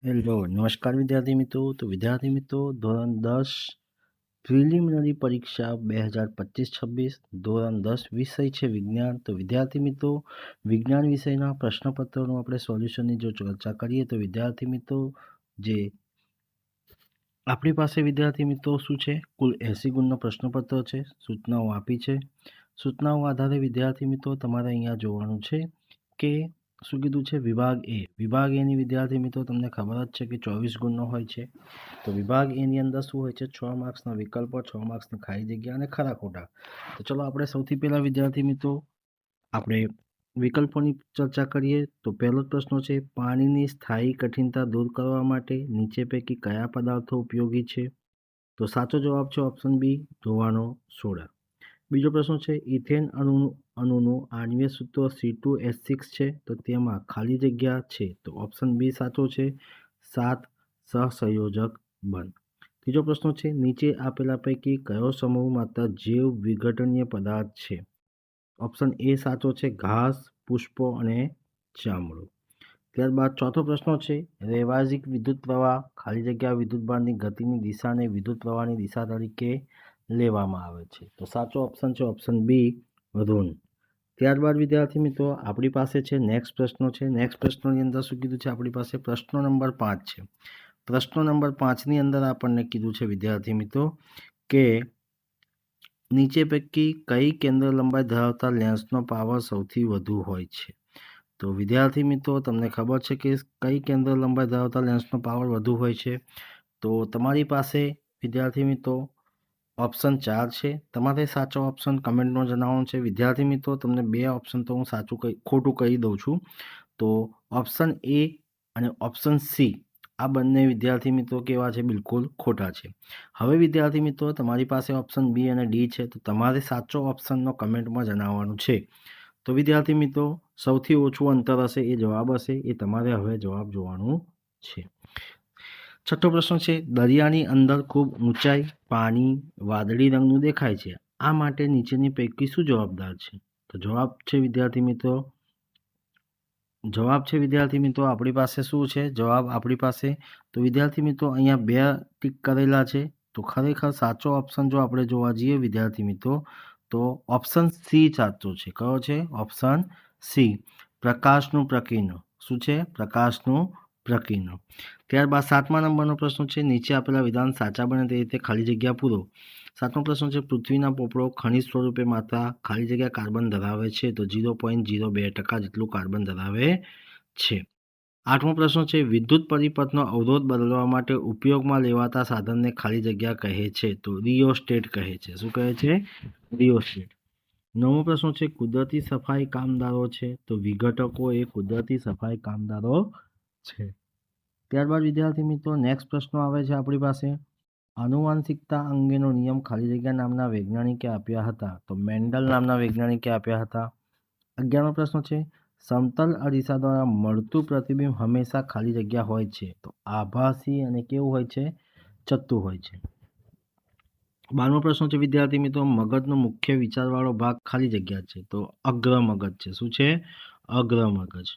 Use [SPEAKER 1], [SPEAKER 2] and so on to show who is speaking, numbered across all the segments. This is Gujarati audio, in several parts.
[SPEAKER 1] હેલો નમસ્કાર વિદ્યાર્થી મિત્રો. તો વિદ્યાર્થી મિત્રો, ધોરણ 10 પ્રિલિમિનરી પરીક્ષા 2025-26 ધોરણ 10 વિષય છે વિજ્ઞાન. તો વિદ્યાર્થી મિત્રો, વિજ્ઞાન વિષયના પ્રશ્નપત્રોનું આપણે સોલ્યુશનની જો ચર્ચા કરીએ તો વિદ્યાર્થી મિત્રો, જે આપણી પાસે વિદ્યાર્થી મિત્રો શું છે, કુલ 80 ગુણનો પ્રશ્નપત્ર છે. સૂચનાઓ આપી છે. સૂચનાઓ આધારે વિદ્યાર્થી મિત્રો તમારે અહીંયા જોવાનું છે કે શું કીધું છે. વિભાગ એ, વિભાગ એની વિદ્યાર્થી મિત્રો તમને ખબર જ છે કે 24 ગુણનો હોય છે. તો વિભાગ એની અંદર શું હોય છે, 6 માર્ક્સના વિકલ્પો, 6 માર્ક્સની ખાલી જગ્યા અને ખરા ખોટા. તો ચલો આપણે સૌથી પહેલા વિદ્યાર્થી મિત્રો આપણે વિકલ્પોની ચર્ચા કરીએ. તો પહેલો પ્રશ્ન છે, પાણીની સ્થાયી કઠિનતા દૂર કરવા માટે નીચે પૈકી કયા પદાર્થો ઉપયોગી છે? તો સાચો જવાબ છે ઓપ્શન બી, ધોવાણો સોડા. બીજો પ્રશ્ન છે, ઇથેન અણુનું આણ્વિક સૂત્ર C2H6 છે, તો તેમાં ખાલી જગ્યા છે. તો ઓપ્શન બી સાચો છે, 7 સહસંયોજક બંધ. ત્રીજો પ્રશ્ન છે, નીચે આપેલા પૈકી કયો સમૂહ માત્ર જૈવ વિઘટનીય પદાર્થ છે? ઓપ્શન એ સાચો છે, ઘાસ, પુષ્પો અને ચામડું. ત્યારબાદ ચોથો પ્રશ્ન છે, રૈવાજિક વિદ્યુત પ્રવાહ ખાલી જગ્યા વિદ્યુતભારની ગતિની દિશાને વિદ્યુત પ્રવાહની દિશા તરીકે લેવામાં આવે છે. તો સાચો ઓપ્શન છે ઓપ્શન બી, ઋણ. ત્યારબાદ વિદ્યાર્થી મિત્રો આપણી પાસે છે નેક્સ્ટ પ્રશ્નો છે. નેક્સ્ટ પ્રશ્નોની અંદર શું કીધું છે આપણી પાસે? પ્રશ્ન નંબર 5 છે. પ્રશ્ન નંબર 5ની અંદર આપણને કીધું છે વિદ્યાર્થી મિત્રો કે નીચે પૈકી કઈ કેન્દ્ર લંબાઈ ધરાવતા લેન્સનો પાવર સૌથી વધુ હોય છે? તો વિદ્યાર્થી મિત્રો તમને ખબર છે કે કઈ કેન્દ્ર લંબાઈ ધરાવતા લેન્સનો પાવર વધુ હોય છે? તો તમારી પાસે વિદ્યાર્થી મિત્રો ઓપ્શન 4 છે. તમારે સાચો ઓપ્શન કમેન્ટમાં જણાવવાનો છે. વિદ્યાર્થી મિત્રો તમને 2 ઓપ્શન તો હું ખોટું કહી દઉં છું. તો ઓપ્શન એ અને ઓપ્શન સી આ બંને વિદ્યાર્થી મિત્રો કેવા છે? બિલકુલ ખોટા છે. હવે વિદ્યાર્થી મિત્રો તમારી પાસે ઓપ્શન બી અને ડી છે, તો તમારે સાચો ઓપ્શનનો કમેન્ટમાં જણાવવાનું છે. તો વિદ્યાર્થી મિત્રો સૌથી ઓછું અંતર હશે એ જવાબ હશે, એ તમારે હવે જવાબ જોવાનું છે. છઠ્ઠો પ્રશ્ન છે, દરિયાની અંદર ખૂબ ઊંચાઈ પાણી વાદળી રંગનું દેખાય છે, આ માટે નીચેની પૈકી શું જવાબદાર છે? તો જવાબ છે વિદ્યાર્થી મિત્રો આપણી પાસે શું છે? જવાબ આપણી પાસે તો વિદ્યાર્થી મિત્રો અહીંયા 2 ટીક કરેલા છે. તો ખરેખર સાચો ઓપ્શન જો આપણે જોવા જઈએ વિદ્યાર્થી મિત્રો તો ઓપ્શન સી સાચો છે. કયો છે? ઓપ્શન સી, પ્રકાશનું પ્રકીર્ણ. શું છે? પ્રકાશનું પ્રકીર્ણ. ત્યારબાદ 7મા નંબરનો પ્રશ્ન છે, નીચે આપેલા વિધાન સાચા બને તે રીતે ખાલી જગ્યા પૂરો. 7મો પ્રશ્ન છે, પૃથ્વીના પોપડો ખનિજ સ્વરૂપે માત્ર ખાલી જગ્યા કાર્બન ધરાવે છે, તો 0.02% જેટલું કાર્બન ધરાવે છે. 8મો પ્રશ્ન છે, વિદ્યુત પરિપથનો અવરોધ બદલવા માટે ઉપયોગમાં લેવાતા સાધનને ખાલી જગ્યા કહે છે, તો રિયોસ્ટેટ કહે છે. શું કહે છે? રિયોસ્ટેટ. 9મો પ્રશ્ન છે, કુદરતી સફાઈ કામદારો છે, તો વિઘટકો એ કુદરતી સફાઈ કામદારો છે. ત્યારબાદ વિદ્યાર્થી મિત્રો નેક્સ્ટ પ્રશ્નો આવે છે આપણી પાસે, આનુવંશિકતા અંગેનો નિયમ ખાલી જગ્યા નામના વૈજ્ઞાનિકે આપ્યા હતા, તો મેન્ડલ નામના વૈજ્ઞાનિકે આપ્યા હતા. 11મો પ્રશ્ન છે, સમતલ અરીસા દ્વારા મળતું પ્રતિબિંબ હંમેશા ખાલી જગ્યા હોય છે, તો આભાસી અને કેવું હોય છે? ચત્તુ હોય છે. 12મો પ્રશ્ન છે વિદ્યાર્થી મિત્રો, મગજનો મુખ્ય વિચારવાળો ભાગ ખાલી જગ્યા છે, તો અગ્ર મગજ છે. શું છે? અગ્ર મગજ.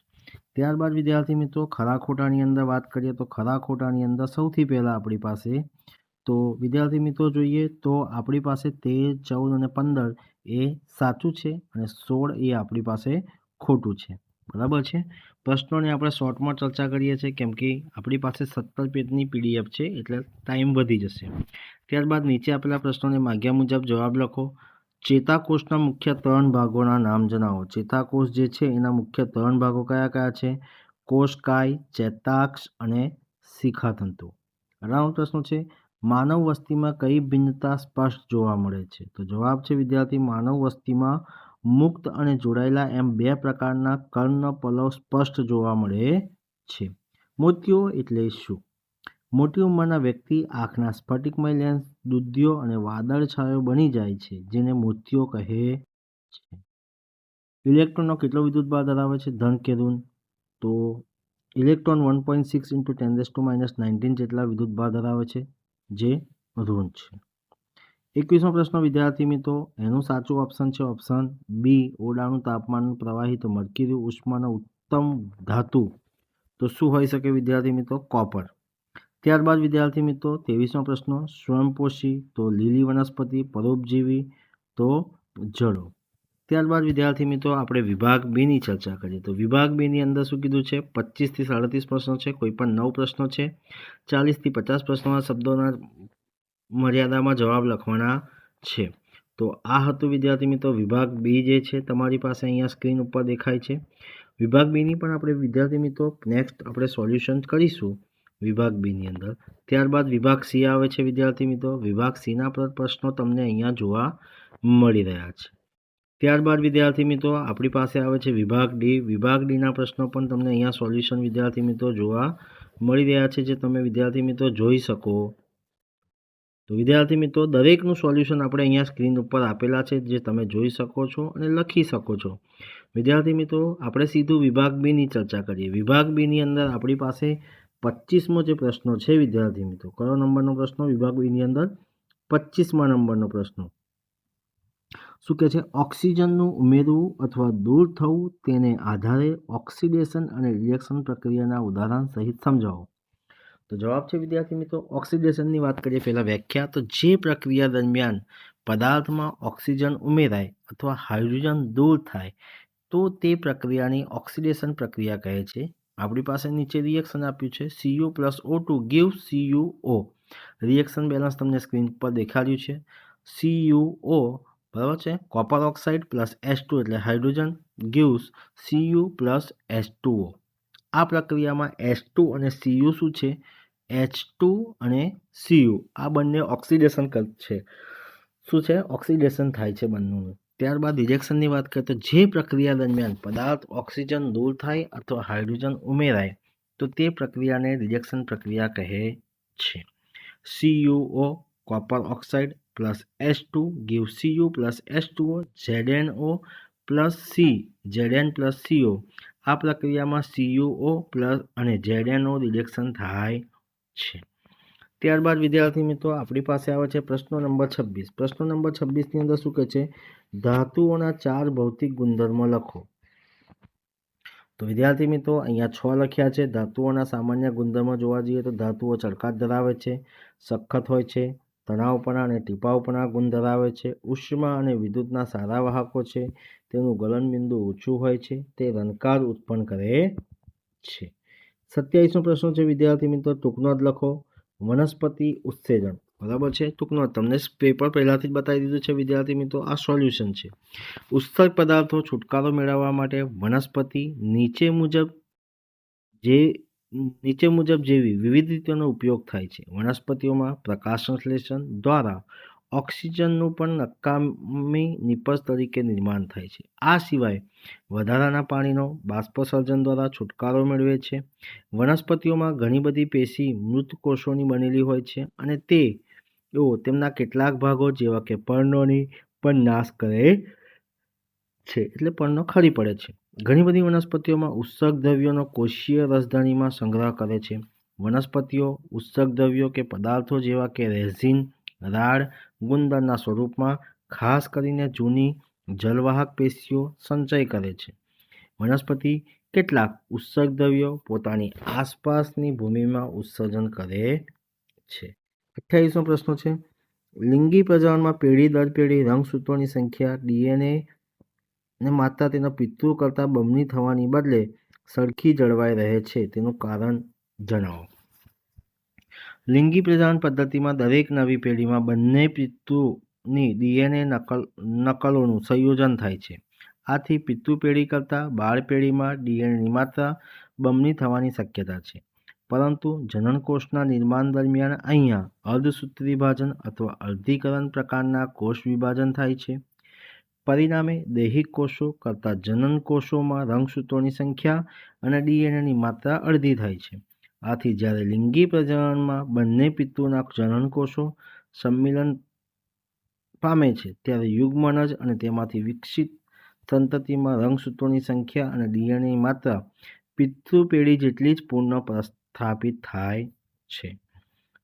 [SPEAKER 1] ત્યારબાદ વિદ્યાર્થી મિત્રો ખરા ખોટાની અંદર વાત કરીએ તો ખરા ખોટાની અંદર સૌથી પહેલાં આપણી પાસે તો વિદ્યાર્થી મિત્રો જોઈએ તો આપણી પાસે 13, 14 અને 15 એ સાચું છે અને 16 એ આપણી પાસે ખોટું છે. બરાબર છે. પ્રશ્નોની આપણે શોર્ટમાં ચર્ચા કરીએ છીએ કેમ કે આપણી પાસે 17 પેજની PDF છે એટલે ટાઈમ વધી જશે. ત્યારબાદ નીચે આપેલા પ્રશ્નોને માગ્યા મુજબ જવાબ લખો. ચેતાકોષના મુખ્ય 3 ભાગોના નામ જણાવો. ચેતાકોષ જે છે એના મુખ્ય 3 ભાગો કયા કયા છે? કોષકાય, ચેતાક્ષ અને શિખાતંતુ. 18મો પ્રશ્ન છે, માનવ વસ્તીમાં કઈ ભિન્નતા સ્પષ્ટ જોવા મળે છે? તો જવાબ છે વિદ્યાર્થી માનવ વસ્તીમાં મુક્ત અને જોડાયેલા એમ 2 પ્રકારના કર્ણપલો સ્પષ્ટ જોવા મળે છે. મોતિયો એટલે શું? મોટી ઉંમરના વ્યક્તિ આંખના સ્ફટિકમય લેન્સ દૂધિયો અને વાદળછાયો બની જાય છે, જેને મોતિયો કહે છે. ઇલેક્ટ્રોનનો કેટલો વિદ્યુતભાર ધરાવે છે? ધન કે ઋણ? તો ઇલેક્ટ્રોન 1.6 × 10⁻19 જેટલા વિદ્યુતભાર ધરાવે છે, જે ઋણ છે. 21મો પ્રશ્ન વિદ્યાર્થી મિત્રો એનું સાચું ઓપ્શન છે ઓપ્શન બી, ઓરડાનું તાપમાન પ્રવાહી, તો મર્ક્યુરી ઉષ્માનો ઉત્તમ ધાતુ. તો તો શું હોઈ શકે વિદ્યાર્થી મિત્રો? કોપર. ત્યારબાદ વિદ્યાર્થી મિત્રો 23મો પ્રશ્ન, સ્વયંપોષી તો લીલી વનસ્પતિ, પરોપજીવી તો જળો. ત્યારબાદ વિદ્યાર્થી મિત્રો આપણે વિભાગ બી ની ચર્ચા કરીએ. તો વિભાગ બી ની અંદર શું કીધું છે? 25 થી 37 પ્રશ્નો છે, કોઈ પણ 9 પ્રશ્નો છે. 40 થી 50 પ્રશ્નોના શબ્દોના મર્યાદામાં જવાબ લખવાના છે. તો આ હતું વિદ્યાર્થી મિત્રો વિભાગ બી જે છે તમારી પાસે અહીંયા સ્ક્રીન ઉપર દેખાય છે. વિભાગ બી ની પણ આપણે વિદ્યાર્થી મિત્રો નેક્સ્ટ આપણે સોલ્યુશન કરીશું વિભાગ બી ની અંદર. ત્યારબાદ વિભાગ સી આવે છે વિદ્યાર્થી મિત્રો. વિભાગ સી ના પ્રશ્નો તમને અહીંયા જોવા મળી રહ્યા છે. ત્યારબાદ વિદ્યાર્થી મિત્રો આપણી પાસે આવે છે વિભાગ ડી. વિભાગ ડીના પ્રશ્નો પણ તમને અહીંયા સોલ્યુશન વિદ્યાર્થી મિત્રો જોવા મળી રહ્યા છે, જે તમે વિદ્યાર્થી મિત્રો જોઈ શકો. તો વિદ્યાર્થી મિત્રો દરેકનું સોલ્યુશન આપણે અહીંયા સ્ક્રીન ઉપર આપેલા છે, જે તમે જોઈ શકો છો અને લખી શકો છો. વિદ્યાર્થી મિત્રો આપણે સીધું વિભાગ બી ની ચર્ચા કરીએ. વિભાગ બી ની અંદર આપણી પાસે 25મો જે પ્રશ્નો છે વિદ્યાર્થી મિત્રો, કયો નંબરનો પ્રશ્ન? વિભાગ બી ની અંદર 25મા નંબરનો પ્રશ્ન. શું કહે છે? ઓક્સિજનનું ઉમેરવું અથવા દૂર થવું તેને આધારે ઓક્સિડેશન અને રિએક્શન પ્રક્રિયાના ઉદાહરણ સહિત સમજાવો. તો જવાબ છે વિદ્યાર્થી મિત્રો ઓક્સિડેશનની વાત કરીએ પહેલાં વ્યાખ્યા. તો જે પ્રક્રિયા દરમિયાન પદાર્થમાં ઓક્સિજન ઉમેરાય અથવા હાઇડ્રોજન દૂર થાય તો તે પ્રક્રિયાની ઓક્સિડેશન પ્રક્રિયા કહે છે. આપણી પાસે નીચે રિએક્શન આપ્યું છે, Cu+O2 gives CuO. Reaction balance તમને સ્ક્રીન પર દેખાડ્યું છે. CuO બરાબર છે, કોપર ઓક્સાઇડ પ્લસ H2 એટલે હાઇડ્રોજન gives Cu+H2O. આ પ્રક્રિયામાં H2 અને Cu શું છે? H2 અને Cu આ બંને ઓક્સિડેશન છે. શું છે? ઓક્સિડેશન થાય છે બંનેનું. ત્યારબાદ રિએક્શનની વાત કરીએ તો જે પ્રક્રિયા દરમિયાન પદાર્થ ઓક્સિજન દૂર થાય અથવા હાઇડ્રોજન ઉમેરાય તો તે પ્રક્રિયાને રિએક્શન પ્રક્રિયા કહે છે. CuO copper oxide plus H2 give Cu+H2O. ZnO plus Zn+Co. આ પ્રક્રિયામાં CuO પ્લસ અને ZnO રિએક્શન થાય છે. ત્યારબાદ વિદ્યાર્થી મિત્રો આપણી પાસે આવે છે પ્રશ્નો નંબર 26. પ્રશ્નો નંબર 26ની અંદર શું કહે છે? ધાતુઓના 4 ભૌતિક ગુણધર્મો લખો. તો વિદ્યાર્થી મિત્રો અહીંયા 6 લખ્યા છે. ધાતુઓના સામાન્ય ગુણધર્મો જોવા જઈએ તો ધાતુઓ ચળકાટ ધરાવે છે, સખત હોય છે, તણાવપણા અને ટીપાવપણા ગુણ ધરાવે છે, ઉષ્મા અને વિદ્યુતના સારા વાહકો છે, તેનું ગલનબિંદુ ઊંચું હોય છે, તે રણકાર ઉત્પન્ન કરે છે. 27મો પ્રશ્ન છે વિદ્યાર્થી મિત્રો ટૂંકનો જ લખો. વનસ્પતિ ઉત્સેચન બરાબર છે, ટૂંકનો તમને પેપર પહેલાથી જ બતાવી દીધું છે વિદ્યાર્થી મિત્રો. આ સોલ્યુશન છે. ઉત્સર્ગ પદાર્થો છુટકારો મેળવવા માટે વનસ્પતિ નીચે મુજબ જેવી વિવિધ રીતોનો ઉપયોગ થાય છે. વનસ્પતિઓમાં પ્રકાશ સંશ્લેષણ દ્વારા ઓક્સિજનનું પણ નકામી નિપજ તરીકે નિર્માણ થાય છે. આ સિવાય વધારાના પાણીનો બાષ્પસર્જન દ્વારા છુટકારો મેળવે છે. વનસ્પતિઓમાં ઘણી બધી પેશી મૃત કોષોની બનેલી હોય છે અને તેઓ તેમના કેટલાક ભાગો જેવા કે પર્ણોની પણ નાશ કરે છે, એટલે પર્ણો ખરી પડે છે. ઘણી બધી વનસ્પતિઓમાં ઉત્સર્ગ દ્રવ્યોનો કોષીય રસધાનીમાં સંગ્રહ કરે છે. વનસ્પતિઓ ઉત્સર્ગ દ્રવ્યો કે પદાર્થો જેવા કે રેઝિન, રાડ, ગુંદરના સ્વરૂપમાં ખાસ કરીને જૂની જલવાહક પેશીઓ સંચય કરે છે. વનસ્પતિ કેટલાક ઉત્સર્ગ દ્રવ્યો પોતાની આસપાસની ભૂમિમાં ઉત્સર્જન કરે છે. 28મો પ્રશ્ન છે લિંગી પ્રજનનમાં પેઢી દર પેઢી રંગસૂત્રોની સંખ્યા DNA ને માત્રા તેના પિતૃ કરતાં બમણી થવાની બદલે સરખી જળવાઈ રહે છે, તેનું કારણ જણાવો. લિંગી પ્રજનન પદ્ધતિમાં દરેક નવી પેઢીમાં બંને પિતૃની DNA નકલોનું સંયોજન થાય છે. આથી પિતૃ પેઢી કરતાં બાળ પેઢીમાં DNAની માત્રા બમણી થવાની શક્યતા છે. પરંતુ જનનકોષના નિર્માણ દરમિયાન અહીંયા અર્ધસૂત્રી વિભાજન અથવા અર્ધીકરણ પ્રકારના કોષ વિભાજન થાય છે. પરિણામે દૈહિક કોષો કરતાં જનનકોષોમાં રંગસૂત્રોની સંખ્યા અને DNAની માત્રા અડધી થાય છે. આથી જ્યારે લિંગી પ્રજનનમાં બંને પિતૃના જનનકોષો સંમિલન પામે છે ત્યારે યુગ્મનજ અને તેમાંથી વિકસિત સંતતિમાં રંગસૂત્રોની સંખ્યા અને DNAની માત્રા પિતૃ પેઢી જેટલી જ પૂર્ણ પ્રસ્થાપિત થાય છે.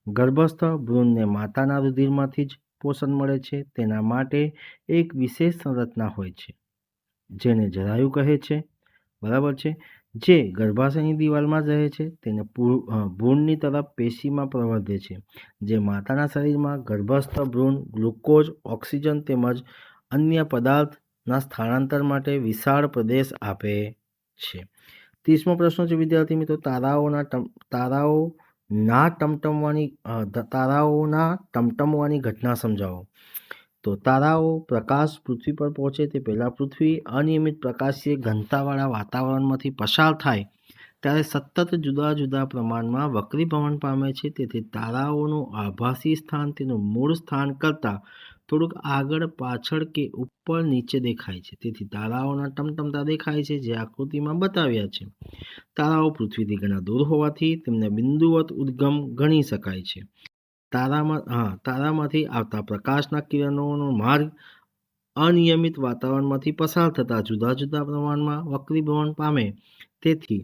[SPEAKER 1] ગર્ભસ્થ ભ્રૂણને માતાના રુધિરમાંથી જ પોષણ મળે છે. તેના માટે એક વિશેષ સંરચના હોય છે જેને જરાયુ કહે છે. બરાબર છે. જે ગર્ભાશયની દિવાલમાં જ રહે છે તેને ભ્રૂણની તરફ પેશીમાં પ્રવર્તે છે, જે માતાના શરીરમાં ગર્ભસ્થ ભ્રૂણ ગ્લુકોઝ, ઓક્સિજન તેમજ અન્ય પદાર્થના સ્થળાંતર માટે વિશાળ પ્રદેશ આપે છે. 30મો પ્રશ્ન છે વિદ્યાર્થી મિત્રો, તારાઓના ટમટમવાની ઘટના સમજાવો. તો તારાઓ પ્રકાશ પૃથ્વી પર પહોંચે તે પહેલાં પૃથ્વી અનિયમિત પ્રકાશીય ઘનતાવાળા વાતાવરણમાંથી પસાર થાય ત્યારે સતત જુદા જુદા પ્રમાણમાં વક્રીભવન પામે છે. તેથી તારાઓનું આભાસી સ્થાન તેનું મૂળ સ્થાન કરતાં થોડુંક આગળ, પાછળ કે ઉપર નીચે દેખાય છે. તેથી તારાઓના ટમટમતા દેખાય છે, જે આકૃતિમાં બતાવ્યા છે. તારાઓ પૃથ્વીથી ઘણા દૂર હોવાથી તેમને બિંદુવત ઉદ્ગમ ગણી શકાય છે. તારામાંથી આવતા પ્રકાશના કિરણોનો માર્ગ અનિયમિત વાતાવરણમાંથી પસાર થતા જુદા જુદા પ્રમાણમાં વક્રીભવન પામે, તેથી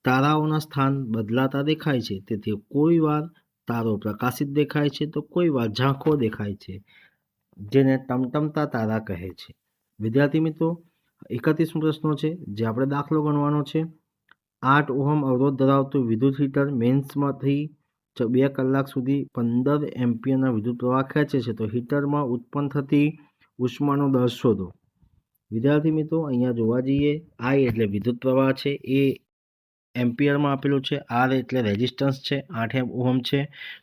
[SPEAKER 1] તારાઓના સ્થાન બદલાતા દેખાય છે. તેથી કોઈ વાર તારો પ્રકાશિત દેખાય છે તો કોઈ વાર ઝાંખો દેખાય છે, જેને ટમટમતા તારા કહે છે. વિદ્યાર્થી મિત્રો, 31મો પ્રશ્ન છે જે આપણે દાખલો ગણવાનો છે. 8 ઓહમ અવરોધ ધરાવતું વિદ્યુત હીટર મેન્સમાંથી 2 કલાક સુધી 15 એમ્પિયરના વિદ્યુત પ્રવાહ ખેંચે છે, તો હીટરમાં ઉત્પન્ન થતી ઉષ્માનો દર શોધો. વિદ્યાર્થી મિત્રો, અહીંયા જોવા જઈએ, I એટલે વિદ્યુત પ્રવાહ છે, એ એમ્પિયરમાં આપેલું છે, R એટલે રેઝિસ્ટન્સ છે, 8 ઓહમ છે,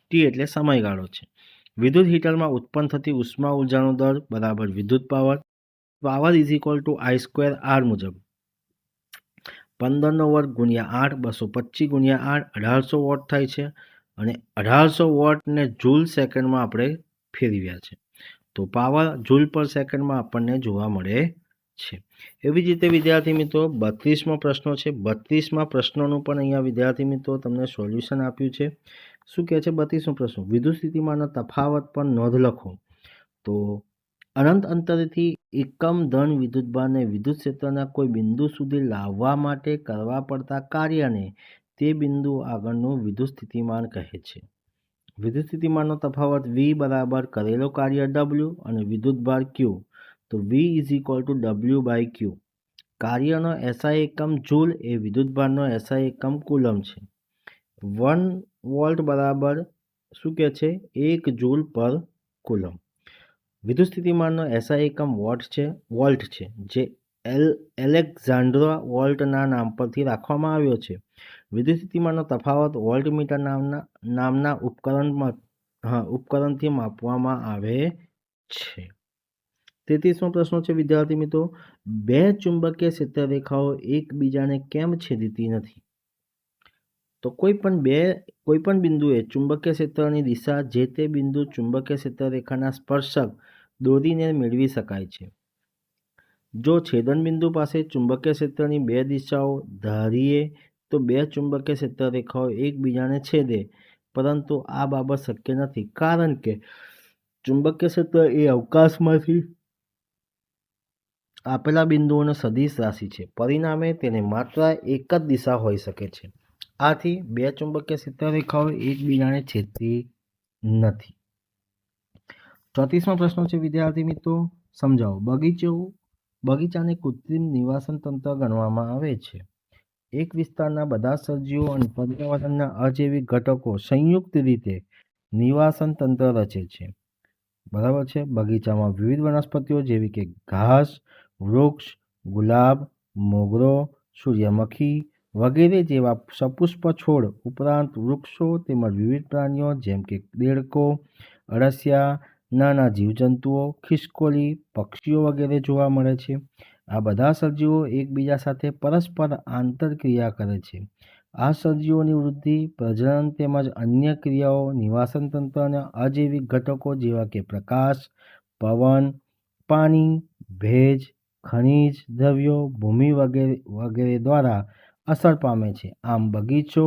[SPEAKER 1] T એટલે સમયગાળો છે. વિદ્યુત હીટરમાં ઉત્પન્ન થતી ઉષ્મા ઉર્જાનો દર બરાબર વિદ્યુત power is equal to I²R મુજબ 15 વર્ગ ગુણ્યા 8 225 ગુણ્યા 8 1800 વોટ થાય છે, અને 1800 વોટને જૂલ સેકન્ડમાં આપણે ફેરવ્યા છે, તો પાવર જૂલ પર સેકન્ડમાં આપણને જોવા મળે છે. એવી જ રીતે વિદ્યાર્થી મિત્રો 32મો પ્રશ્ન છે. 32મા પ્રશ્નોનું પણ અહીંયા વિદ્યાર્થી મિત્રો તમને સોલ્યુશન આપ્યું છે. શું કહે છે 32મો પ્રશ્ન? વિદ્યુત સ્થિતિમાનનો તફાવત પર નોંધ લખો. તો અનંત અંતરેથી એકમ ધન વિદ્યુતભારને વિદ્યુત ક્ષેત્રના કોઈ બિંદુ સુધી લાવવા માટે કરવા પડતા કાર્યને તે બિંદુ આગળનું વિદ્યુત સ્થિતિમાન કહે છે. વિદ્યુત સ્થિતિમાનનો તફાવત V બરાબર કરેલો કાર્ય W અને વિદ્યુતભાર Q, તો V is equal to W/Q. કાર્યનો SI એકમ જૂલ એ વિદ્યુતભારનો SI એકમ કુલમ છે. 1 વોલ્ટ બરાબર શું કહે છે? 1 જૂલ પર કુલમ. વિદ્યુત સ્થિતિમાનનો SI એકમ વોલ્ટ છે, જે એલેક્ઝાન્ડ્રા વોલ્ટના નામ પરથી રાખવામાં આવ્યો છે. વિદ્યુત સ્થિતિમાનનો તફાવત વોલ્ટમીટર નામના ઉપકરણથી માપવામાં આવે છે. 33મો પ્રશ્ન છે વિદ્યાર્થી મિત્રો, 2 ચુંબકીય ક્ષેત્ર રેખાઓ એકબીજાને કેમ છેદતી નથી? તો કોઈ પણ બિંદુએ ચુંબકીય ક્ષેત્રની દિશા જે તે બિંદુ ચુંબકીય ક્ષેત્ર રેખાના સ્પર્શક દોરીને મેળવી શકાય છે. જો છેદન બિંદુ પાસે ચુંબકીય ક્ષેત્રની 2 દિશાઓ ધારીએ તો 2 ચુંબકીય ક્ષેત્ર રેખાઓ એકબીજાને છેદે, પરંતુ આ બાબત શક્ય નથી, કારણ કે ચુંબકીય ક્ષેત્ર એ અવકાશમાંથી આપેલા બિંદુઓનો સદિશ રાશિ છે. પરિણામે તેને માત્ર એક જ દિશા હોઈ શકે છે. આથી 2 ચુંબકીય ક્ષેત્ર રેખાઓ એકબીજાને છેદતી નથી. 34મો પ્રશ્ન છે વિદ્યાર્થી મિત્રો, સમજાવો. બગીચાને કૃત્રિમ નિવાસન તંત્ર ગણવામાં આવે છે. એક વિસ્તારના બધા સજીવો અને પર્યાવરણના અજૈવિક ઘટકો સંયુક્ત રીતે નિવાસન તંત્ર રચે છે. બરાબર છે. બગીચામાં વિવિધ વનસ્પતિઓ જેવી કે ઘાસ, વૃક્ષ, ગુલાબ, મોગરો, સૂર્યમુખી વગેરે જેવા સપુષ્પ છોડ ઉપરાંત વૃક્ષો તેમજ વિવિધ પ્રાણીઓ જેમ કે દેડકો, અળસિયા, નાના જીવજંતુઓ, ખિસકોલી, પક્ષીઓ વગેરે જોવા મળે છે. આ બધા સજીવો એકબીજા સાથે પરસ્પર આંતરક્રિયા કરે છે. આ સજીવોની વૃદ્ધિ, પ્રજનન તેમજ અન્ય ક્રિયાઓ નિવાસન તંત્ર અને અજૈવિક ઘટકો જેવા કે પ્રકાશ, પવન, પાણી, ભેજ, ખનિજ દ્રવ્યો, ભૂમિ વગેરે દ્વારા અસર પામે છે. આમ બગીચો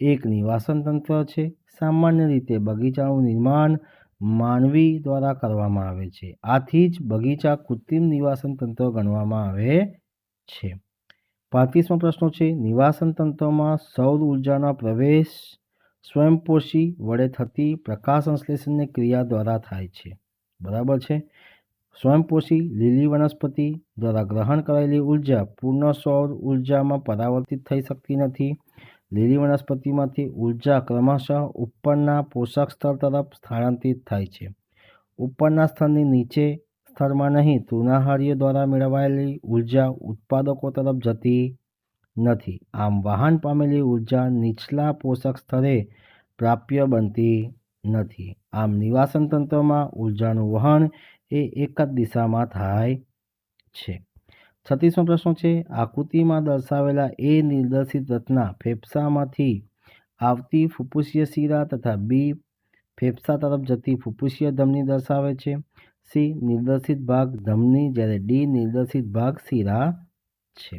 [SPEAKER 1] એક નિવાસન તંત્ર છે. સામાન્ય રીતે બગીચાનું નિર્માણ માનવી દ્વારા કરવામાં આવે છે. આથી જ બગીચા કૃત્રિમ નિવાસન તંત્ર ગણવામાં આવે છે. 35મો પ્રશ્ન છે, નિવાસન તંત્રમાં સૌર ઉર્જાનો પ્રવેશ સ્વયંપોષી વડે થતી પ્રકાશ સંશ્લેષણની ક્રિયા દ્વારા થાય છે. બરાબર છે. સ્વયંપોષી લીલી વનસ્પતિ દ્વારા ગ્રહણ કરાયેલી ઉર્જા પૂર્ણ સૌર ઉર્જામાં પરાવર્તિત થઈ શકતી નથી. લીલી વનસ્પતિમાંથી ઉર્જા ક્રમશઃ ઉપરના પોષક સ્તર તરફ સ્થળાંતરિત થાય છે. ઉપરના સ્તરની નીચે સ્તરમાં નહીં, તૃણાહારીઓ દ્વારા મેળવાયેલી ઉર્જા ઉત્પાદકો તરફ જતી નથી. આમ વહન પામેલી ઉર્જા નીચલા પોષક સ્તરે પ્રાપ્ય બનતી નથી. આમ નિવાસન તંત્રમાં ઉર્જાનું વહન એ એક જ દિશામાં થાય છે. 36મો પ્રશ્ન છે, આકૃતિમાં દર્શાવેલા એ નિર્દેશિત રચના ફેફસામાંથી આવતી ફુફ્ફુસીય શિરા તથા બી ફેફસા તરફ જતી ફુફ્ફુસીય ધમની દર્શાવે છે. સી નિર્દેશિત ભાગ ધમની જ્યારે ડી નિર્દેશિત ભાગ શિરા છે.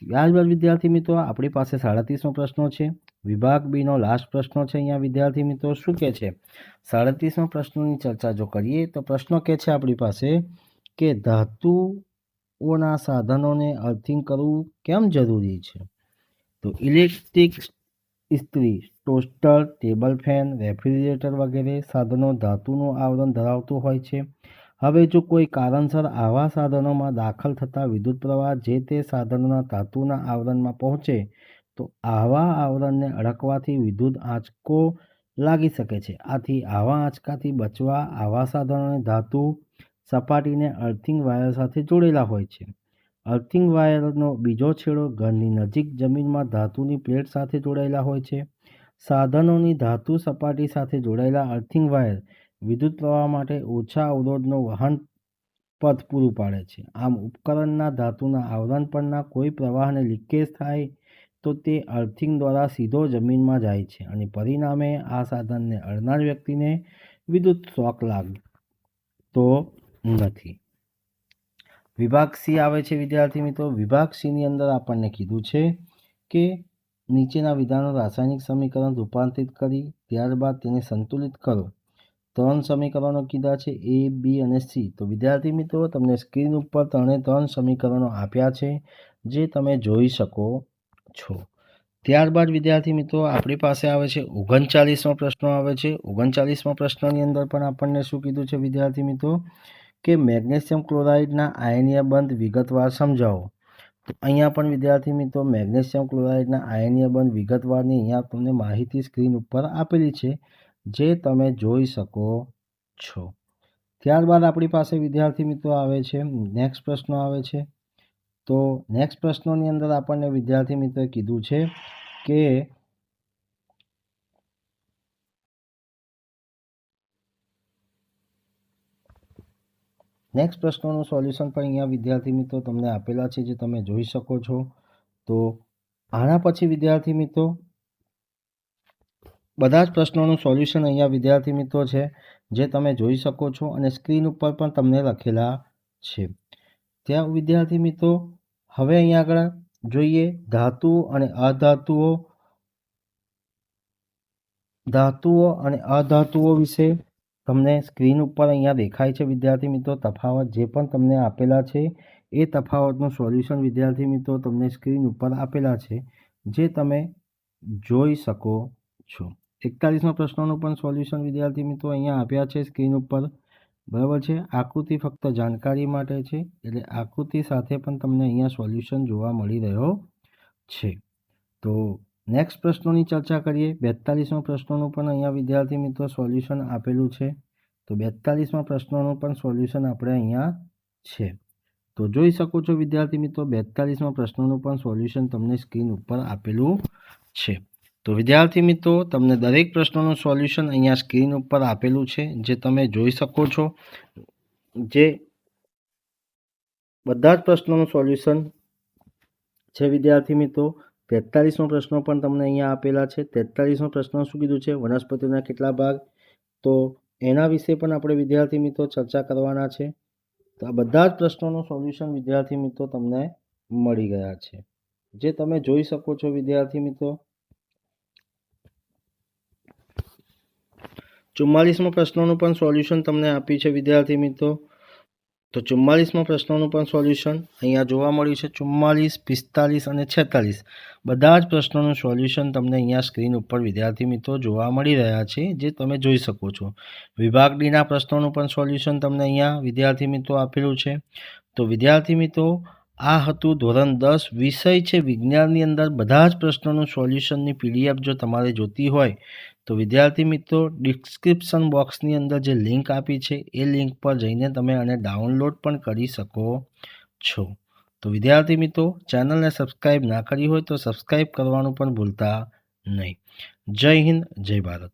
[SPEAKER 1] ત્યારબાદ વિદ્યાર્થી મિત્રો આપણી પાસે 37મો પ્રશ્ન છે. વિભાગ બી નો લાસ્ટ પ્રશ્ન છે. અહીંયા વિદ્યાર્થી મિત્રો શું કહે છે? 37મા પ્રશ્નની ચર્ચા જો કરીએ તો પ્રશ્ન કહે છે આપણી પાસે કે ધાતુઓના સાધનોને અર્થિંગ કરવું કેમ જરૂરી છે? તો ઇલેક્ટ્રિક ઇસ્ત્રી, ટોસ્ટર, ટેબલ ફેન, રેફ્રિજરેટર વગેરે સાધનો ધાતુનું આવરણ ધરાવતું હોય છે. હવે જો કોઈ કારણસર આવા સાધનોમાં દાખલ થતા વિદ્યુત પ્રવાહ જે તે સાધનોના ધાતુના આવરણમાં પહોંચે તો આવા આવરણને અડકવાથી વિદ્યુત આંચકો લાગી શકે છે. આથી આવા આંચકાથી બચવા આવા સાધનોને ધાતુ સપાટીને અર્થિંગ વાયર સાથે જોડેલા હોય છે. અર્થિંગ વાયરનો બીજો છેડો ઘરની નજીક જમીનમાં ધાતુની પ્લેટ સાથે જોડાયેલા હોય છે. સાધનોની ધાતુ સપાટી સાથે જોડાયેલા અર્થિંગ વાયર વિદ્યુત પ્રવાહ માટે ઓછા અવરોધનો વહન પથ પૂરું પાડે છે. આમ ઉપકરણના ધાતુના આવરણ પરના કોઈ પ્રવાહને લીકેજ થાય તો તે અર્થિંગ દ્વારા સીધો જમીનમાં જાય છે અને પરિણામે આ સાધનને અડનાર વ્યક્તિને વિદ્યુત શોક લાગતો નથી. વિભાગ સી આવે છે વિદ્યાર્થી મિત્રો. વિભાગ સીની અંદર આપણને કીધું છે કે નીચેના વિધાનો રાસાયણિક સમીકરણ રૂપાંતરિત કરી ત્યારબાદ તેને સંતુલિત કરો. 3 સમીકરણો કીધા છે એ, બી અને સી. તો વિદ્યાર્થી મિત્રો તમને સ્ક્રીન ઉપર 3 સમીકરણો આપ્યા છે જે તમે જોઈ શકો છો. ત્યારબાદ વિદ્યાર્થી મિત્રો આપણી પાસે આવે છે 39મો પ્રશ્ન આવે છે. 39મા પ્રશ્નની અંદર પણ આપણને શું કીધું છે વિદ્યાર્થી મિત્રો કે મેગ્નેશિયમ ક્લોરાઇડના આયનીય બંધ વિગતવાર સમજાવો. તો અહીંયા પણ વિદ્યાર્થી મિત્રો મેગ્નેશિયમ ક્લોરાઇડના આયનીય બંધ વિગતવારની અહીંયા તમને માહિતી સ્ક્રીન ઉપર આપેલી છે જે તમે જોઈ શકો છો. ત્યારબાદ આપણી પાસે વિદ્યાર્થી મિત્રો આવે છે નેક્સ્ટ પ્રશ્ન આવે છે. તો નેક્સ્ટ પ્રશ્નોની અંદર આપણને વિદ્યાર્થી મિત્રોએ કીધું છે કે નેક્સ્ટ પ્રશ્નોનું સોલ્યુશન પણ અહીંયા વિદ્યાર્થી મિત્રો તમને આપેલા છે જે તમે જોઈ શકો છો. તો આના પછી વિદ્યાર્થી મિત્રો બધા જ પ્રશ્નોનું સોલ્યુશન અહીંયા વિદ્યાર્થી મિત્રો છે જે તમે જોઈ શકો છો અને સ્ક્રીન ઉપર પણ તમને લખેલા છે. ત્યાં વિદ્યાર્થી મિત્રો હવે અહીંયા આગળ જોઈએ ધાતુઓ અને અધાતુઓ વિશે તમને સ્ક્રીન ઉપર અહીંયા દેખાય છે વિદ્યાર્થી મિત્રો. તફાવત જે પણ તમને આપેલા છે એ તફાવતનું સોલ્યુશન વિદ્યાર્થી મિત્રો તમને સ્ક્રીન ઉપર આપેલા છે જે તમે જોઈ શકો છો. 41મા પ્રશ્નનું પણ સોલ્યુશન વિદ્યાર્થી મિત્રો અહીંયા આપ્યા છે સ્ક્રીન ઉપર. બરાબર છે. આકૃતિ ફક્ત જાણકારી માટે છે એટલે આકૃતિ સાથે પણ તમને અહીંયા સોલ્યુશન જોવા મળી રહ્યો છે. તો નેક્સ્ટ પ્રશ્નોની ચર્ચા કરીએ. 42મા પ્રશ્નોનું પણ અહીંયા વિદ્યાર્થી મિત્રો સોલ્યુશન આપેલું છે. તો 42મા પ્રશ્નોનું પણ સોલ્યુશન આપણે અહીંયા છે. તો જોઈ શકો છો વિદ્યાર્થી મિત્રો 42મા પ્રશ્નોનું પણ સોલ્યુશન તમને સ્ક્રીન ઉપર આપેલું છે. તો વિદ્યાર્થી મિત્રો તમને દરેક પ્રશ્નોનું સોલ્યુશન અહીંયા સ્ક્રીન ઉપર આપેલું છે જે તમે જોઈ શકો છો. જે બધા જ પ્રશ્નોનું સોલ્યુશન છે વિદ્યાર્થી મિત્રો. 43મો પ્રશ્નો પણ તમને અહીંયા આપેલા છે. 43મો પ્રશ્ન શું કીધું છે? વનસ્પતિના કેટલા ભાગ? તો એના વિશે પણ આપણે વિદ્યાર્થી મિત્રો ચર્ચા કરવાના છે. તો આ બધા જ પ્રશ્નોનું સોલ્યુશન વિદ્યાર્થી મિત્રો તમને મળી ગયા છે જે તમે જોઈ શકો છો વિદ્યાર્થી મિત્રો. 44મા પ્રશ્નોનું પણ સોલ્યુશન તમને આપ્યું છે વિદ્યાર્થી મિત્રો. તો 44મા પ્રશ્નનું પણ સોલ્યુશન અહીંયા જોવા મળ્યું છે. 44, 45 અને 46 બધા જ પ્રશ્નોનું સોલ્યુશન તમને અહીંયા સ્ક્રીન ઉપર વિદ્યાર્થી મિત્રો જોવા મળી રહ્યા છે, જે તમે જોઈ શકો છો. વિભાગ ડીના પ્રશ્નોનું પણ સોલ્યુશન તમને અહીંયા વિદ્યાર્થી મિત્રો આપેલું છે. તો વિદ્યાર્થી મિત્રો આ હતું ધોરણ 10 વિષય છે વિજ્ઞાનની અંદર બધા જ પ્રશ્નોનું સોલ્યુશનની પીડીએફ જો તમારે જોતી હોય તો વિદ્યાર્થી મિત્રો ડિસ્ક્રિપ્શન બોક્સની અંદર જે લિંક આપી છે એ લિંક પર જઈને તમે આને ડાઉનલોડ પણ કરી શકો છો. તો વિદ્યાર્થી મિત્રો ચેનલને સબસ્ક્રાઈબ ના કરી હોય તો સબસ્ક્રાઈબ કરવાનું પણ ભૂલતા નહીં. જય હિન્દ, જય ભારત.